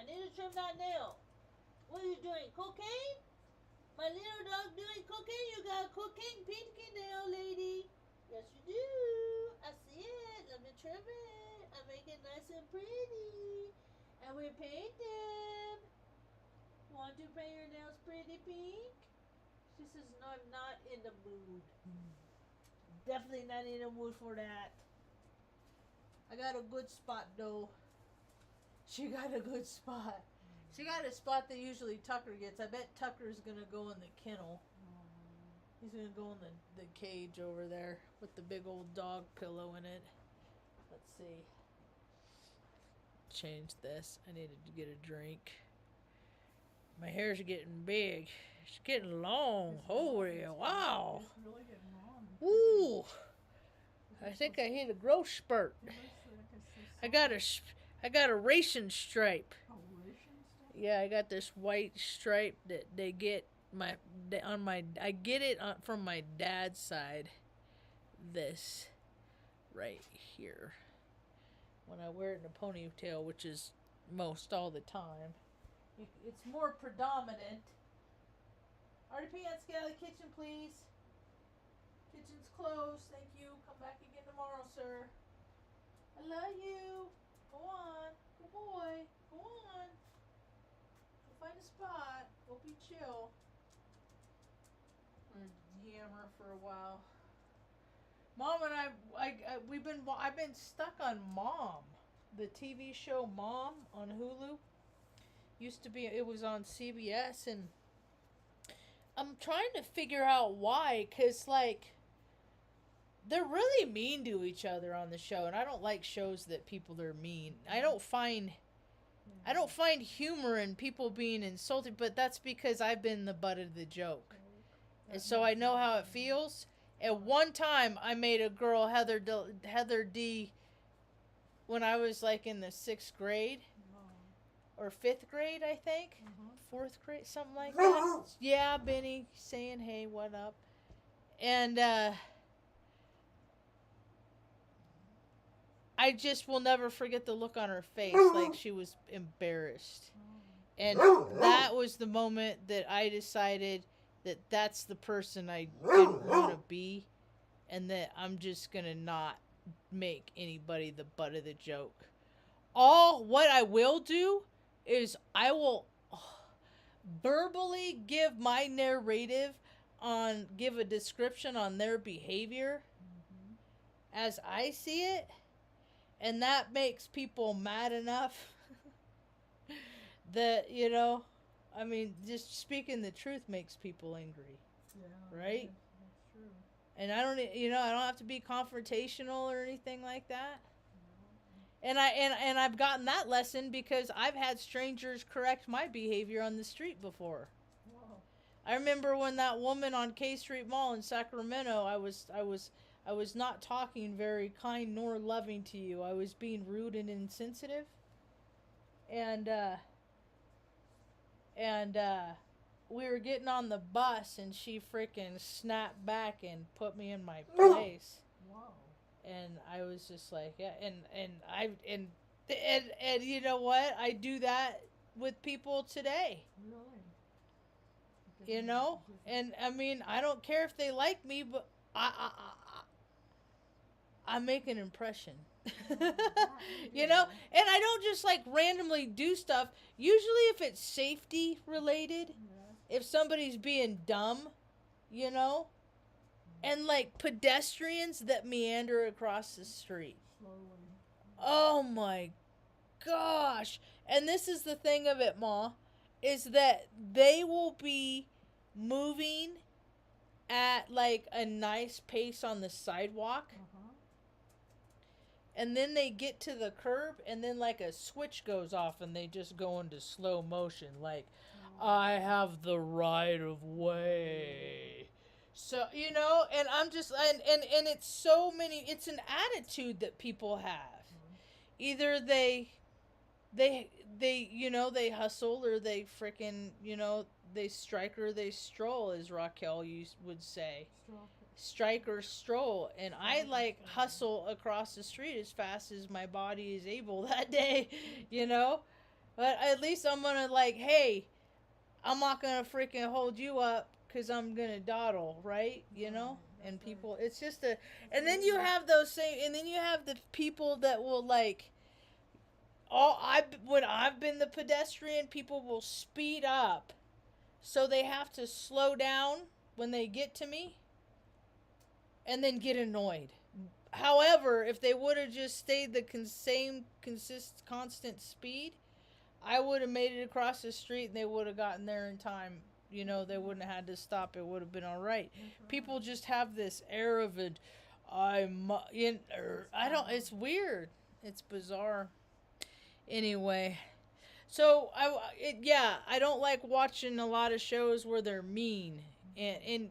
need to trim that nail. What are you doing? Cocaine? My little dog doing cocaine? You got a cocaine pinky nail, lady. Yes, you do. I see it. Let me trim it. I make it nice and pretty. And we paint them. Want to paint your nails pretty pink? She says, no, I'm not in the mood. Definitely not in the mood for that. I got a good spot, though. She got a good spot. She got a spot that usually Tucker gets. I bet Tucker's going to go in the kennel. He's going to go in the cage over there with the big old dog pillow in it. Let's see. Change this. I needed to get a drink. My hair's getting big. It's getting long. Holy wow. It's really getting long. Ooh. I think I hit a growth spurt. I got a racing stripe. Yeah, I got this white stripe that they get I get it from my dad's side. This right here. When I wear it in a ponytail, which is most all the time. It's more predominant. Artie Pants, get out of the kitchen, please. Kitchen's closed. Thank you. Come back again tomorrow, sir. I love you. Go on. Good boy. Go on. Go find a spot. Go be chill. I'm gonna yammer for a while. Mom and I've been stuck on Mom, the TV show Mom on Hulu. It was on CBS, and I'm trying to figure out why, cause like they're really mean to each other on the show, and I don't like shows that people are mean. I don't find humor in people being insulted, but that's because I've been the butt of the joke, and so I know how it feels. At one time, I made a girl Heather D. when I was like in the 6th grade. Or 5th grade, I think. 4th grade, something like that. Yeah, Benny saying, hey, what up? And I just will never forget the look on her face, like she was embarrassed. And that was the moment that I decided that that's the person I didn't want to be, and that I'm just going to not make anybody the butt of the joke. What I will do is I will verbally give my narrative give a description on their behavior as I see it, and that makes people mad enough that, I mean, just speaking the truth makes people angry. Yeah. Right? That's true. And I don't have to be confrontational or anything like that. And I've gotten that lesson because I've had strangers correct my behavior on the street before. Whoa. I remember when that woman on K Street Mall in Sacramento, I was not talking very kind nor loving to you. I was being rude and insensitive. And we were getting on the bus, and she freaking snapped back and put me in my place. Wow. And I was just like, yeah, and you know what? I do that with people today. Really? And I mean, I don't care if they like me, but I make an impression. And I don't just like randomly do stuff. Usually if it's safety related, if somebody's being dumb, and like pedestrians that meander across the street. Slowly. Oh my gosh. And this is the thing of it, Ma, is that they will be moving at like a nice pace on the sidewalk. And then they get to the curb, and then like a switch goes off, and they just go into slow motion. Like, I have the right of way. So, and I'm just, and it's so many, it's an attitude that people have. Either they hustle, or they frickin', they strike or they stroll, as Raquel would say. Strike or stroll. And I like hustle across the street as fast as my body is able that day, But at least I'm gonna like, hey, I'm not gonna freaking hold you up because I'm gonna dawdle, right? You know. And people, it's just a, and then you have those same, and then you have the people that will like, when I've been the pedestrian, people will speed up, so they have to slow down when they get to me, and then get annoyed. However, if they would have just stayed the constant speed, I would have made it across the street and they would have gotten there in time. You know, they wouldn't have had to stop. It would have been all right. People just have this air of it. I don't. It's weird. It's bizarre. Anyway, so I don't like watching a lot of shows where they're mean and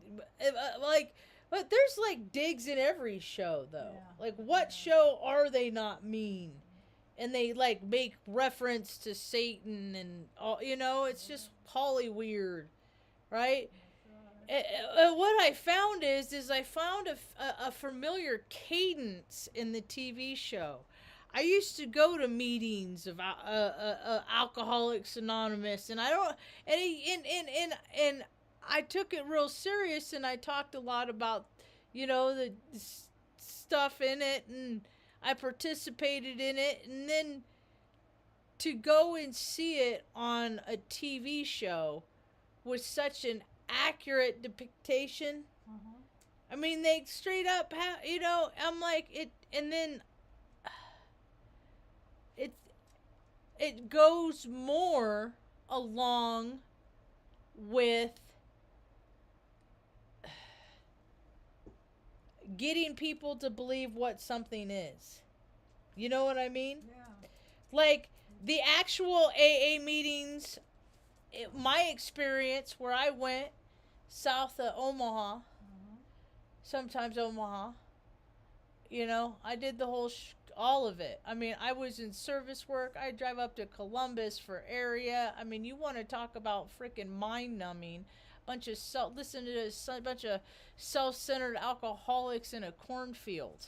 like. But there's like digs in every show though. Like what show are they not mean? And they like make reference to Satan and all, it's just Holly weird, right? What I found is I found a familiar cadence in the TV show. I used to go to meetings of Alcoholics Anonymous, and I don't, and I took it real serious, and I talked a lot about, the stuff in it, and I participated in it, and then to go and see it on a TV show with such an accurate depiction. Uh-huh. I mean, they straight up have, I'm like it, and then it it goes more along with getting people to believe what something is. You know what I mean? Yeah. Like the actual AA meetings, my experience where I went south of Omaha, sometimes Omaha, I did the whole all of it. I mean, I was in service work. I drive up to Columbus for area. I mean, you want to talk about freaking mind numbing. Listen to this, a bunch of self-centered alcoholics in a cornfield.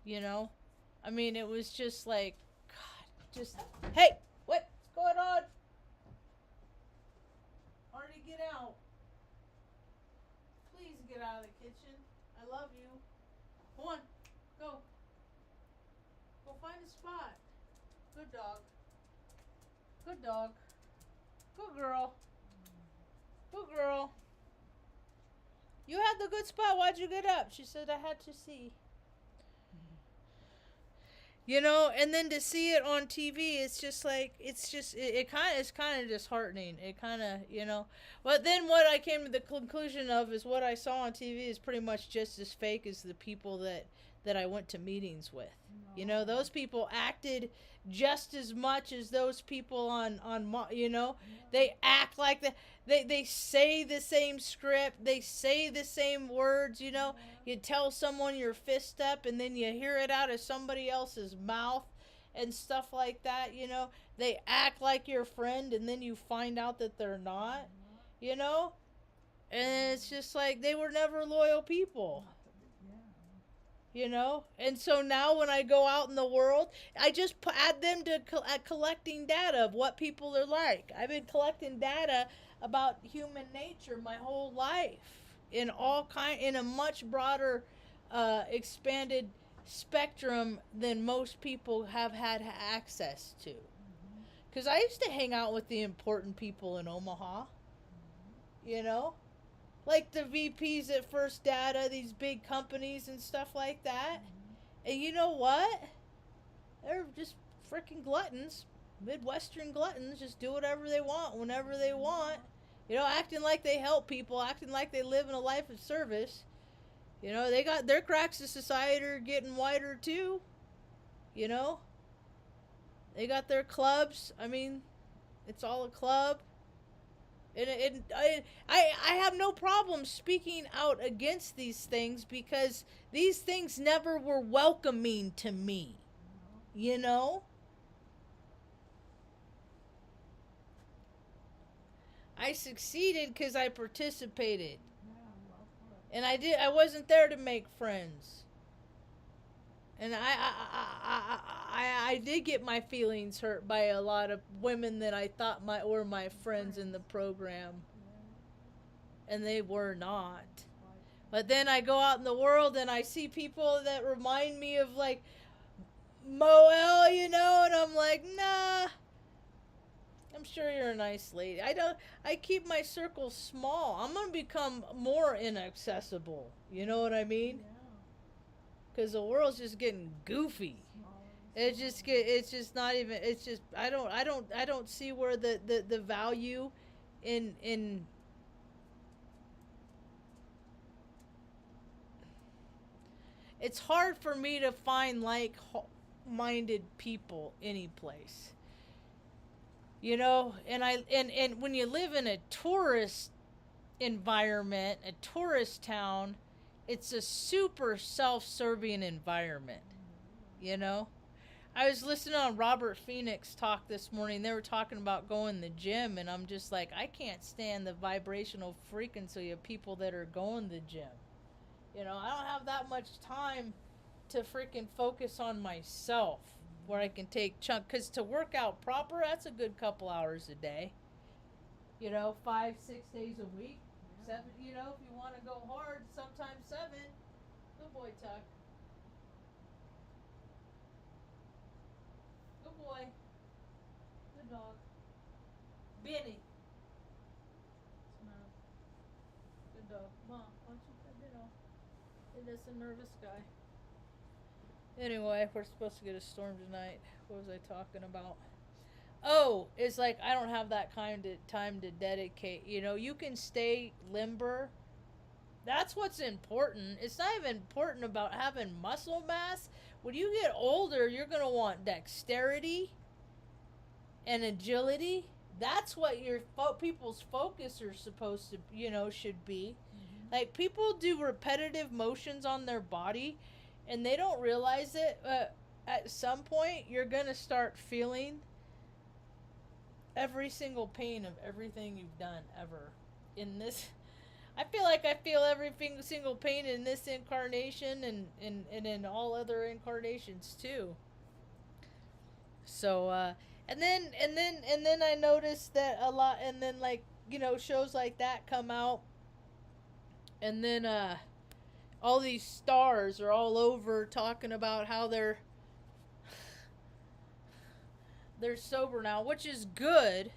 I mean, it was just like, God, just, hey, what's going on? Already get out. Please get out of the kitchen. I love you. Come on, go. Go find a spot. Good dog. Good dog. Good girl. Good girl. You had the good spot. Why'd you get up? She said, I had to see. And then to see it on TV, it's just like, it's kind of disheartening. It kind of, But then what I came to the conclusion of is what I saw on TV is pretty much just as fake as the people that I went to meetings with. No. Those people acted just as much as those people on they act like they say the same script, they say the same words. You tell someone you're fist up and then you hear it out of somebody else's mouth and stuff like that. They act like your friend and then you find out that they're not. And it's just like they were never loyal people. And so now when I go out in the world, I just add them to collecting data of what people are like. I've been collecting data about human nature my whole life in a much broader, expanded spectrum than most people have had access to. Because I used to hang out with the important people in Omaha, like the VPs at First Data, these big companies and stuff like that. And you know what? They're just freaking gluttons, Midwestern gluttons, just do whatever they want, whenever they want. Acting like they help people, acting like they live in a life of service. They got their cracks of society are getting wider too. They got their clubs. I mean, it's all a club. And I have no problem speaking out against these things because these things never were welcoming to me. I succeeded because I participated. And I wasn't there to make friends. And I did get my feelings hurt by a lot of women that I thought were my friends in the program, and they were not. But then I go out in the world and I see people that remind me of like Moel, and I'm like, nah. I'm sure you're a nice lady. I keep my circle small. I'm gonna become more inaccessible. You know what I mean? Because the world's just getting goofy. It's just not even. It's just I don't see where the value in. It's hard for me to find like-minded people any place. And when you live in a tourist environment, a tourist town, it's a super self-serving environment. I was listening on Robert Phoenix talk this morning. They were talking about going to the gym, and I'm just like, I can't stand the vibrational frequency of people that are going to the gym. I don't have that much time to freaking focus on myself where I can take chunk. Because to work out proper, that's a good couple hours a day. 5, 6 days a week. 7, if you want to go hard, sometimes 7. Good boy, Tuck. Good boy. Good dog. Benny. Good dog. Mom, why don't you put it on? It is a nervous guy. Anyway, we're supposed to get a storm tonight. What was I talking about? Oh, it's like I don't have that kind of time to dedicate. You can stay limber. That's what's important. It's not even important about having muscle mass. When you get older, you're going to want dexterity and agility. That's what your people's focus are supposed to, should be. Mm-hmm. Like, people do repetitive motions on their body, and they don't realize it. At some point, you're going to start feeling every single pain of everything you've done ever in this. I feel like I feel every single pain in this incarnation and in all other incarnations too. So and then I noticed that a lot, and then like shows like that come out, and then all these stars are all over talking about how they're sober now, which is good.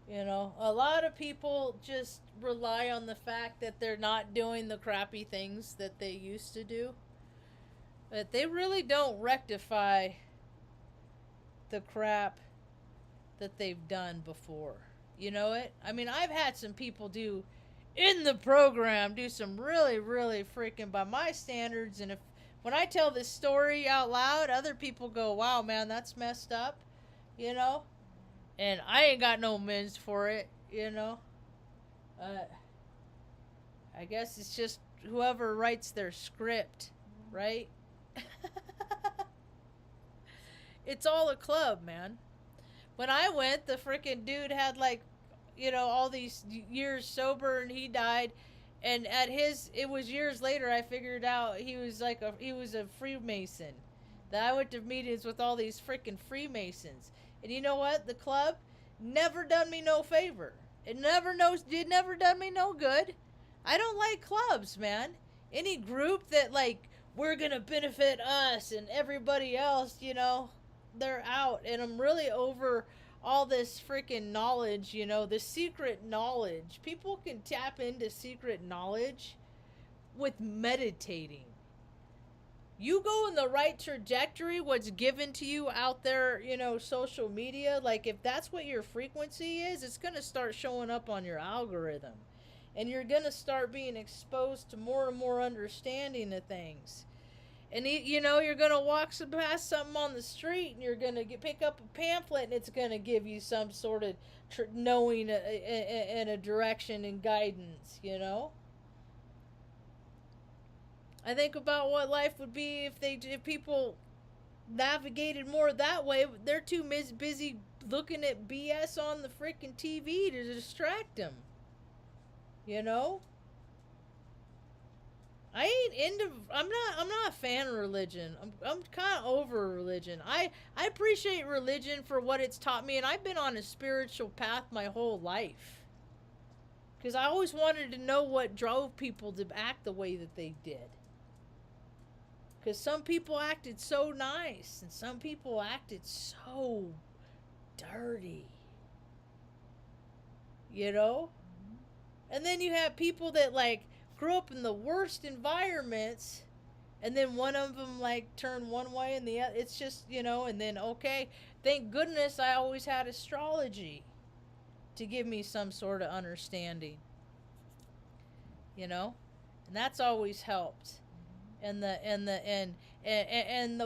A lot of people just rely on the fact that they're not doing the crappy things that they used to do. But they really don't rectify the crap that they've done before. You know it? I mean, I've had some people do some really, really freaking by my standards, and when I tell this story out loud, other people go, wow, man, that's messed up, And I ain't got no amends for it, I guess it's just whoever writes their script, right? It's all a club, man. When I went, the freaking dude had all these years sober, and he died. And it was years later I figured out he was a Freemason. That I went to meetings with all these freaking Freemasons. And you know what? The club never done me no favor. It never done me no good. I don't like clubs, man. Any group that we're gonna benefit us and everybody else, they're out. And I'm really over all this freaking knowledge, the secret knowledge. People can tap into secret knowledge with meditating. You go in the right trajectory, what's given to you out there, social media, if that's what your frequency is, it's going to start showing up on your algorithm. And you're going to start being exposed to more and more understanding of things. And you're gonna walk past something on the street, and you're gonna pick up a pamphlet, and it's gonna give you some sort of knowing and a direction and guidance. I think about what life would be if people navigated more that way. They're too busy looking at BS on the freaking TV to distract them. I I'm not a fan of religion. I'm kind of over religion. I appreciate religion for what it's taught me, and I've been on a spiritual path my whole life. Because I always wanted to know what drove people to act the way that they did. Because some people acted so nice, and some people acted so dirty. You know? And then you have people that, like, grew up in the worst environments, and then one of them, like, turned one way and the other. It's just, you know, and then, okay, thank goodness I always had astrology to give me some sort of understanding. You know? And that's always helped. And the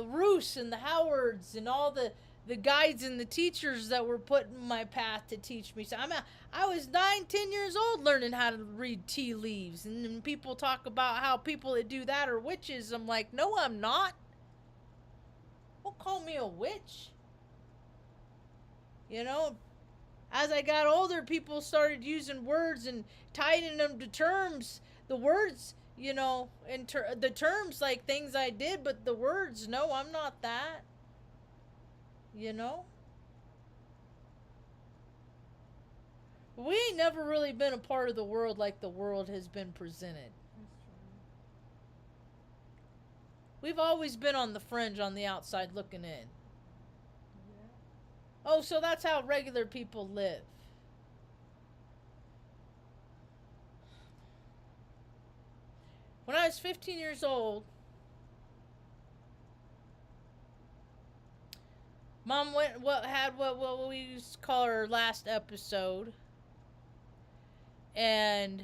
Roos and the Howards and all the guides and the teachers that were put in my path to teach me. So I was 9-10 years old learning how to read tea leaves, and then people talk about how people that do that are witches. I'm like, no, I'm not. Don't call me a witch. You know, as I got older, people started using words and tying them to terms. The words, you know, and the terms like things I did, but the words, no, I'm not that. You know? We ain't never really been a part of the world like the world has been presented. We've always been on the fringe, on the outside looking in. Yeah. Oh, so that's how regular people live. When I was 15 years old, Mom had what we used to call her last episode, and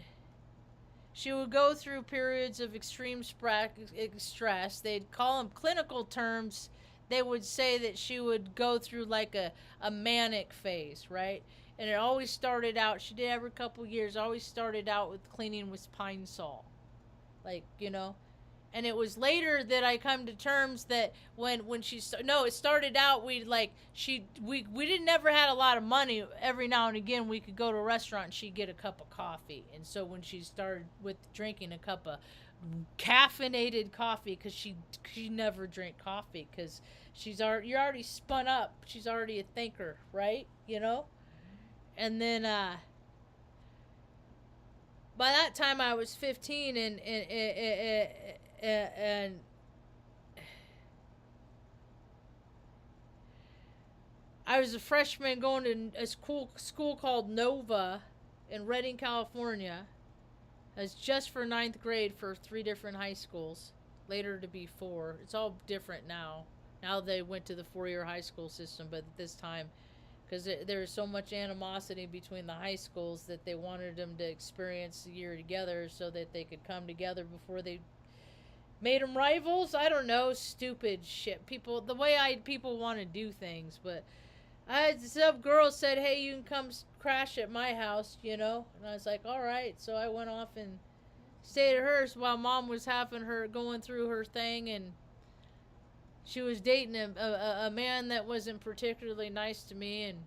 she would go through periods of extreme stress. They'd call them clinical terms. They would say that she would go through like a manic phase, right? And it always started out, she did every couple years, always started out with cleaning with pine sol. Like, you know. And it was later that I come to terms that when she it started out we didn't never had a lot of money. Every now and again we could go to a restaurant and she'd get a cup of coffee. And so when she started with drinking a cup of caffeinated coffee, because she never drank coffee, because you're already spun up. She's already a thinker, right? You know. And then by that time I was 15, and I was a freshman going to a school called Nova in Redding, California. It was just for 9th grade for 3 different high schools. Later to be 4. It's all different now. Now they went to the 4-year high school system, but at this time, because there was so much animosity between the high schools that they wanted them to experience the year together so that they could come together before they made them rivals. I don't know, stupid shit. People want to do things, but some girl said, "Hey, you can come crash at my house," you know, and I was like, "All right." So I went off and stayed at hers while Mom was having her going through her thing, and she was dating a man that wasn't particularly nice to me, and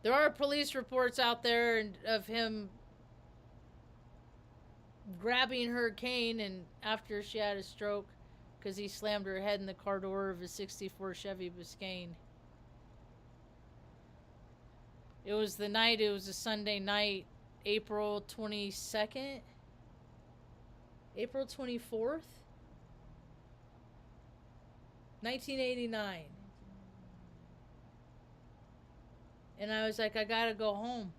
there are police reports out there of him grabbing her cane and after she had a stroke because he slammed her head in the car door of a 64 Chevy Biscayne. It was a Sunday night, April 22nd, April 24th, 1989. And I was like, I gotta go home.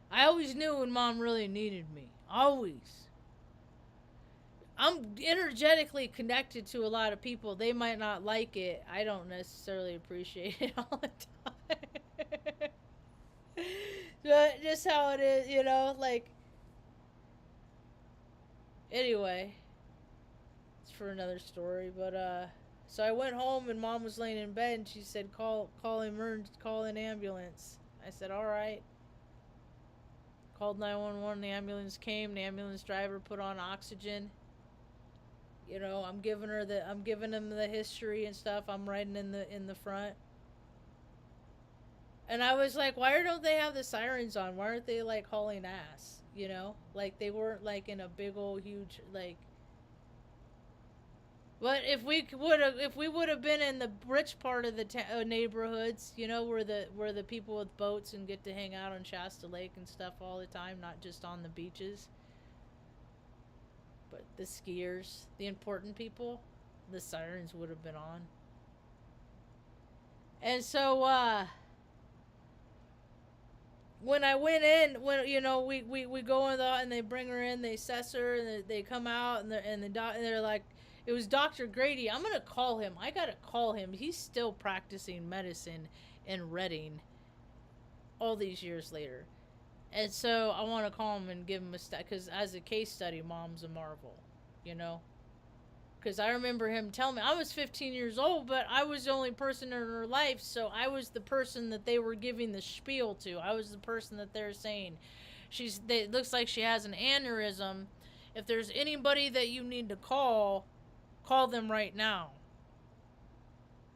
I always knew when Mom really needed me. Always. I'm energetically connected to a lot of people. They might not like it. I don't necessarily appreciate it all the time. But just how it is, you know, like. Anyway. It's for another story. But, so I went home and Mom was laying in bed and she said, call an ambulance. I said, all right. Called 911, the ambulance came, the ambulance driver put on oxygen. You know, I'm giving him the history and stuff. I'm writing in the front. And I was like, why don't they have the sirens on? Why aren't they like hauling ass? You know, like they weren't like in a big old huge like. But if we would have been in the rich part of the neighborhoods, you know, where the people with boats and get to hang out on Shasta Lake and stuff all the time, not just on the beaches, but the skiers, the important people, the sirens would have been on. And so when I went in, when you know we go in the and they bring her in, they assess her, and they come out and they're like, it was Dr. Grady. I'm gonna call him. I gotta call him. He's still practicing medicine in Reading all these years later, and so I want to call him and give him a because as a case study, Mom's a marvel, you know. Because I remember him telling me I was 15 years old, but I was the only person in her life, so I was the person that they were giving the spiel to. I was the person that they're saying, it looks like she has an aneurysm. If there's anybody that you need to call them right now.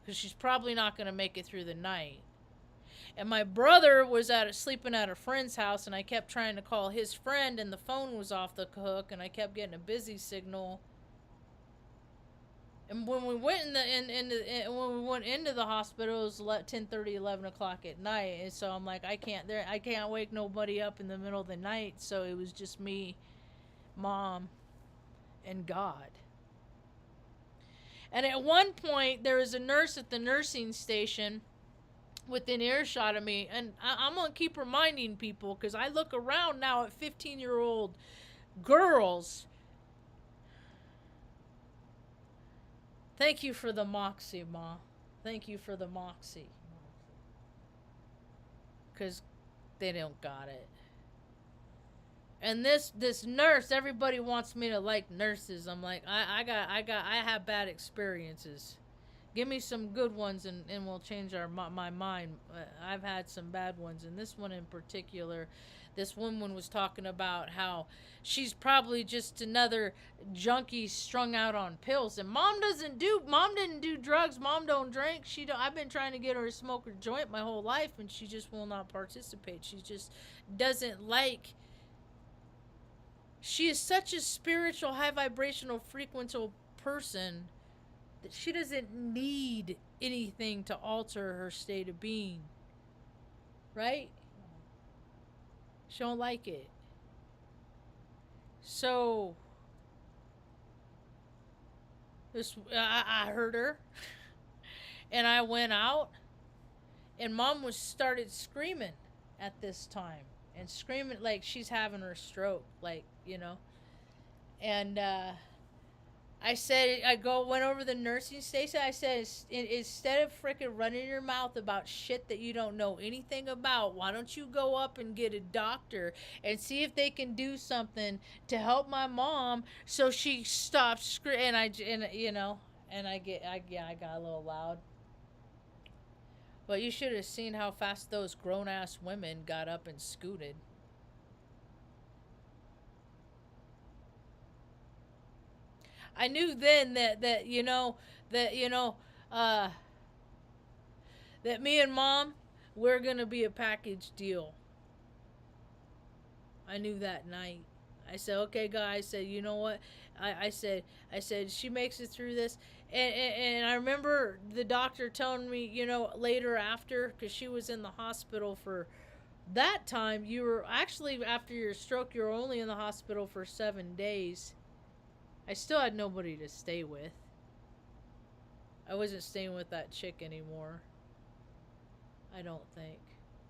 Because she's probably not going to make it through the night. And my brother was sleeping at a friend's house, and I kept trying to call his friend, and the phone was off the hook, and I kept getting a busy signal. And when we went when we went into the hospital, it was 10:30, 11 o'clock at night, and so I'm like, I can't wake nobody up in the middle of the night. So it was just me, Mom, and God. And at one point, there was a nurse at the nursing station within earshot of me, and I'm gonna keep reminding people because I look around now at 15-year-old girls. Thank you for the moxie, Ma. Thank you for the moxie. Because they don't got it. And this nurse, everybody wants me to like nurses. I'm like, I have bad experiences. Give me some good ones and we'll change my mind. I've had some bad ones. And this one in particular, this woman was talking about how she's probably just another junkie strung out on pills. And Mom didn't do drugs. Mom don't drink. I've been trying to get her to smoke a joint my whole life, and she just will not participate. She just doesn't like. She is such a spiritual, high vibrational, frequental person that she doesn't need anything to alter her state of being. Right? She don't like it. So I heard her, and I went out, and Mom started screaming at this time, and screaming like she's having her stroke, like, you know. And I said, went over the nursing station. I said, instead of freaking running your mouth about shit that you don't know anything about, why don't you go up and get a doctor and see if they can do something to help my mom so she stops screaming. I got a little loud. But you should have seen how fast those grown ass women got up and scooted. I knew then that me and Mom, we're gonna be a package deal. I knew that night. I said, okay, guys. I said, you know what? I said, she makes it through this. And I remember the doctor telling me, you know, later after, because she was in the hospital for that time. You were actually, after your stroke, you were only in the hospital for 7 days. I still had nobody to stay with. I wasn't staying with that chick anymore. I don't think.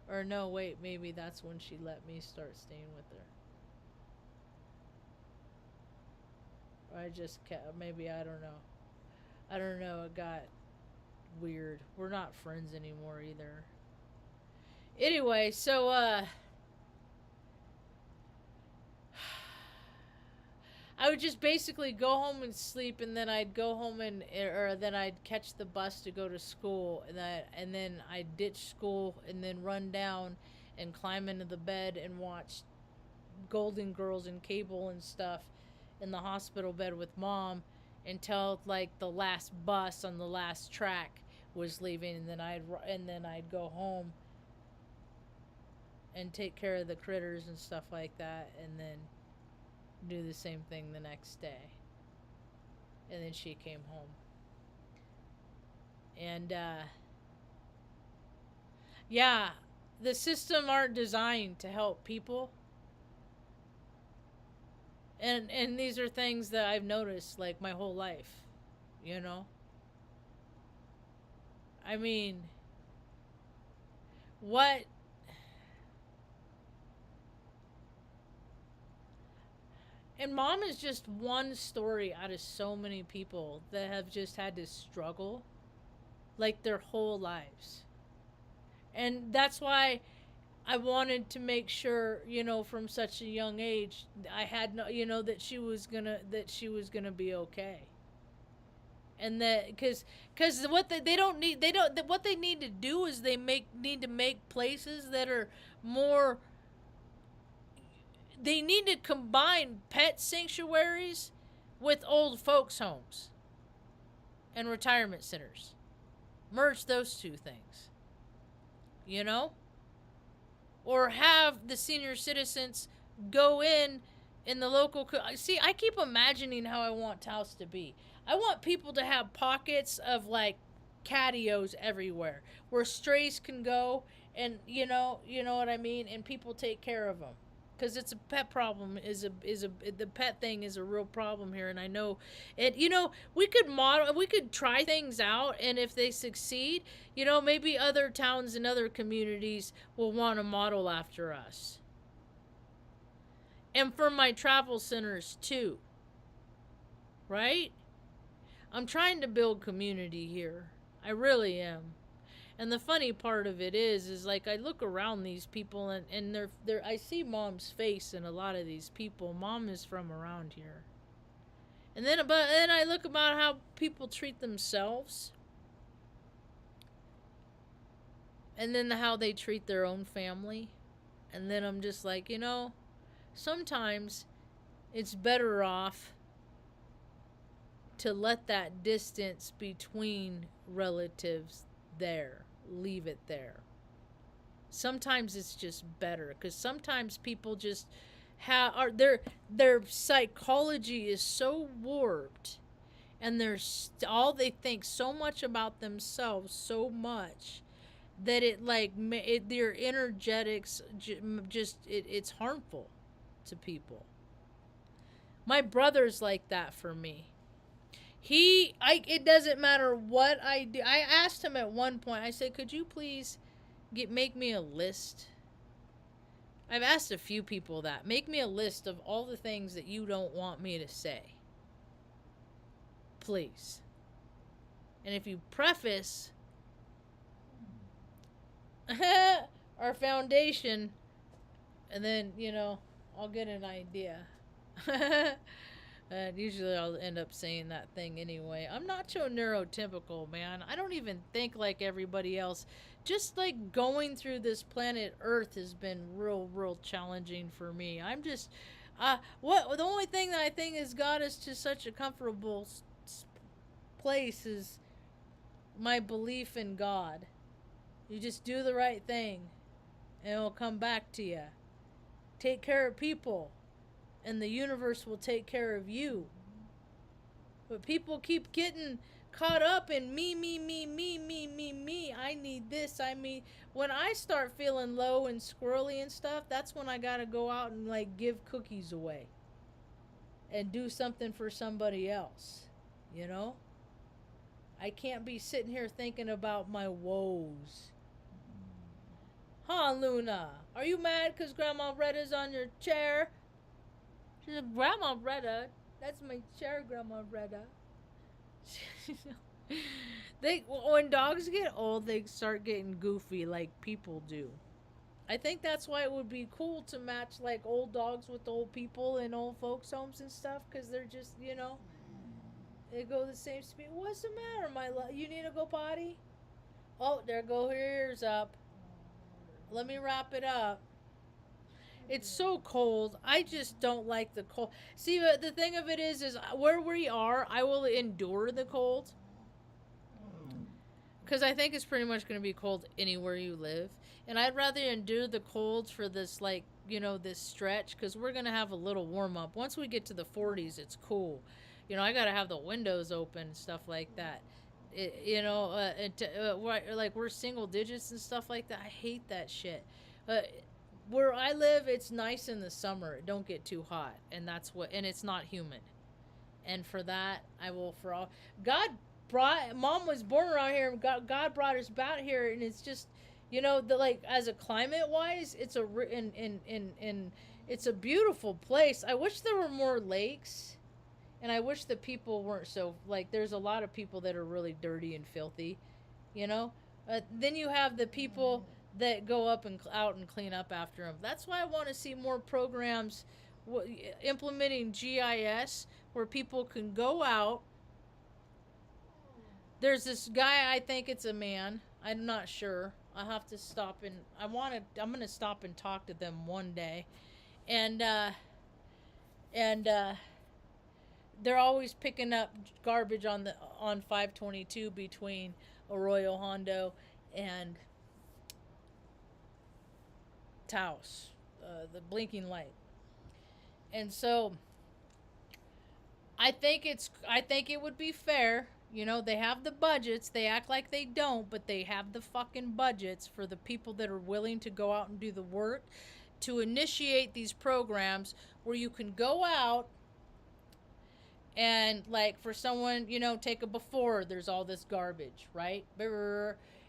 Or no, wait, maybe that's when she let me start staying with her. Or I just kept, maybe, I don't know. I don't know, it got weird. We're not friends anymore either. Anyway, so, I would just basically go home and sleep, and then I'd go home or then I'd catch the bus to go to school, and then I'd ditch school and then run down and climb into the bed and watch Golden Girls and cable and stuff in the hospital bed with Mom until like the last bus on the last track was leaving, and then I'd go home and take care of the critters and stuff like that, and then do the same thing the next day. And then she came home. And yeah, the system aren't designed to help people. And these are things that I've noticed like my whole life, you know? I mean, what and mom is just one story out of so many people that have just had to struggle like their whole lives. And that's why I wanted to make sure, you know, from such a young age, I had no, you know, that she was gonna be okay, and that because they don't need they don't what they need to do is need to make places that are more. They need to combine pet sanctuaries with old folks' homes and retirement centers. Merge those two things, you know? Or have the senior citizens go in the local. See, I keep imagining how I want Taos to be. I want people to have pockets of like catios everywhere where strays can go, and you know what I mean, and people take care of them. Because it's a pet problem, the pet thing is a real problem here, and I know it. You know, we could try things out, and if they succeed, you know, maybe other towns and other communities will want to model after us. And for my travel centers too, right? I'm trying to build community here. I really am. And the funny part of it is like I look around these people, and they're I see mom's face in a lot of these people. Mom is from around here. And then I look about how people treat themselves. And then how they treat their own family. And then I'm just like, you know, sometimes it's better off to let that distance between relatives there. Leave it there. Sometimes it's just better, because sometimes people just their psychology is so warped, and they think so much about themselves so much that their energetics it's harmful to people. My brother's like that for me. It doesn't matter what I do. I asked him at one point, I said, could you please make me a list? I've asked a few people that. Make me a list of all the things that you don't want me to say. Please. And if you preface our foundation, and then, you know, I'll get an idea. And usually I'll end up saying that thing anyway. I'm not so neurotypical, man. I don't even think like everybody else. Just like going through this planet Earth has been real challenging for me. I'm just, the only thing that I think has got us to such a comfortable place is my belief in God. You just do the right thing, and it'll come back to you. Take care of people, and the universe will take care of you. But people keep getting caught up in me. I need this. When I start feeling low and squirrely and stuff, that's when I gotta go out and like give cookies away and do something for somebody else, you know? I can't be sitting here thinking about my woes. Huh, Luna? Are you mad because Grandma Retta's on your chair? She said, Grandma Retta? That's my chair, Grandma Retta. When dogs get old, they start getting goofy like people do. I think that's why it would be cool to match like old dogs with old people in old folks' homes and stuff, because they're just, you know, they go the same speed. What's the matter, my love? You need to go potty? Oh, there go her ears up. Let me wrap it up. It's so cold. I just don't like the cold. See, the thing of it is where we are, I will endure the cold. Because I think it's pretty much going to be cold anywhere you live. And I'd rather endure the cold for this, like, this stretch, because we're going to have a little warm up. Once we get to the 40s, it's cool. I got to have the windows open and stuff like that. Like we're single digits and stuff like that. I hate that shit. Where I live, it's nice in the summer. It don't get too hot, and and it's not humid. And for that, I will for all. Mom was born around here. God brought us about here, and it's just, like, as a climate wise, it's it's a beautiful place. I wish there were more lakes, and I wish the people weren't so, like, there's a lot of people that are really dirty and filthy, Then you have the people that go up and out and clean up after them. That's why I want to see more programs implementing GIS, where people can go out. There's this guy, I think it's a man. I'm not sure. I'll have to stop and I'm going to stop and talk to them one day. And they're always picking up garbage on 522 between Arroyo Hondo and Taos, the blinking light. And so I think it would be fair. They have the budgets. They act like they don't, but they have the fucking budgets for the people that are willing to go out and do the work to initiate these programs where you can go out and, like, for someone, take a before, there's all this garbage, right?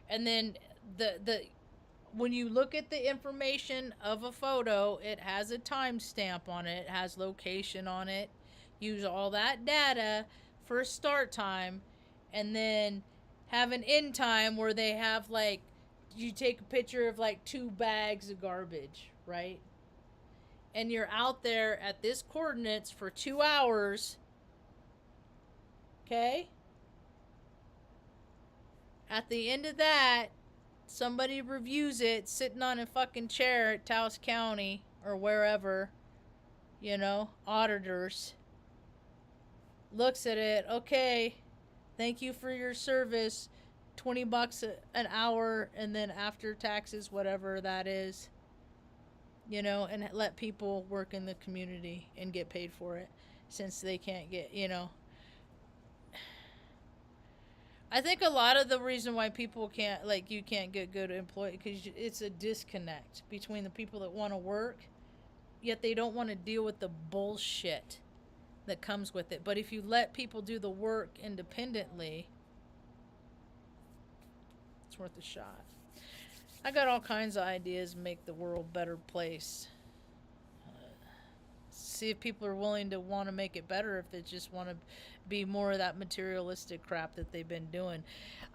And then when you look at the information of a photo, it has a timestamp on it. It has location on it. Use all that data for a start time, and then have an end time where they have, like, you take a picture of, like, 2 bags of garbage, right? And you're out there at this coordinates for 2 hours. Okay? At the end of that, somebody reviews it sitting on a fucking chair at Taos County or wherever, auditors. Looks at it, okay, thank you for your service, $20 an hour, and then after taxes, whatever that is, and let people work in the community and get paid for it, since they can't get, I think a lot of the reason why people can't, like, you can't get good employees, because it's a disconnect between the people that want to work, yet they don't want to deal with the bullshit that comes with it. But if you let people do the work independently, it's worth a shot. I got all kinds of ideas to make the world a better place. See if people are willing to want to make it better, if they just want to be more of that materialistic crap that they've been doing.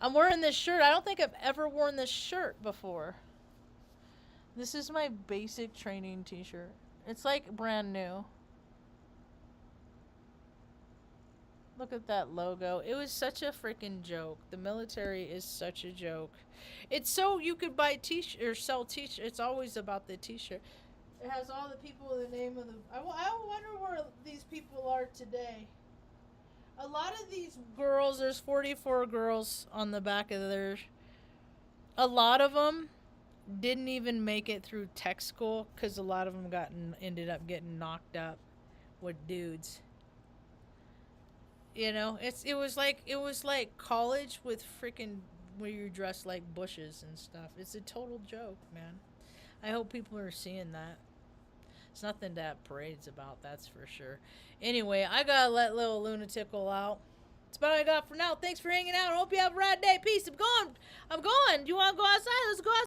I'm wearing this shirt. I don't think I've ever worn this shirt before. This is my basic training t-shirt. It's like brand new. Look at that logo. It was such a freaking joke. The military is such a joke. It's so you could buy t-shirt or sell t-shirt. It's always about the t-shirt. It has all the people in the name of the... I wonder where these people are today. A lot of these girls, there's 44 girls on the back of theirs. A lot of them didn't even make it through tech school, because a lot of them ended up getting knocked up with dudes. It was like college with freaking where you're dressed like bushes and stuff. It's a total joke, man. I hope people are seeing that. It's nothing to have parades about, that's for sure. Anyway, I gotta let little lunatical out. That's about all I got for now. Thanks for hanging out. I hope you have a rad day. Peace. I'm going. Do you want to go outside? Let's go outside.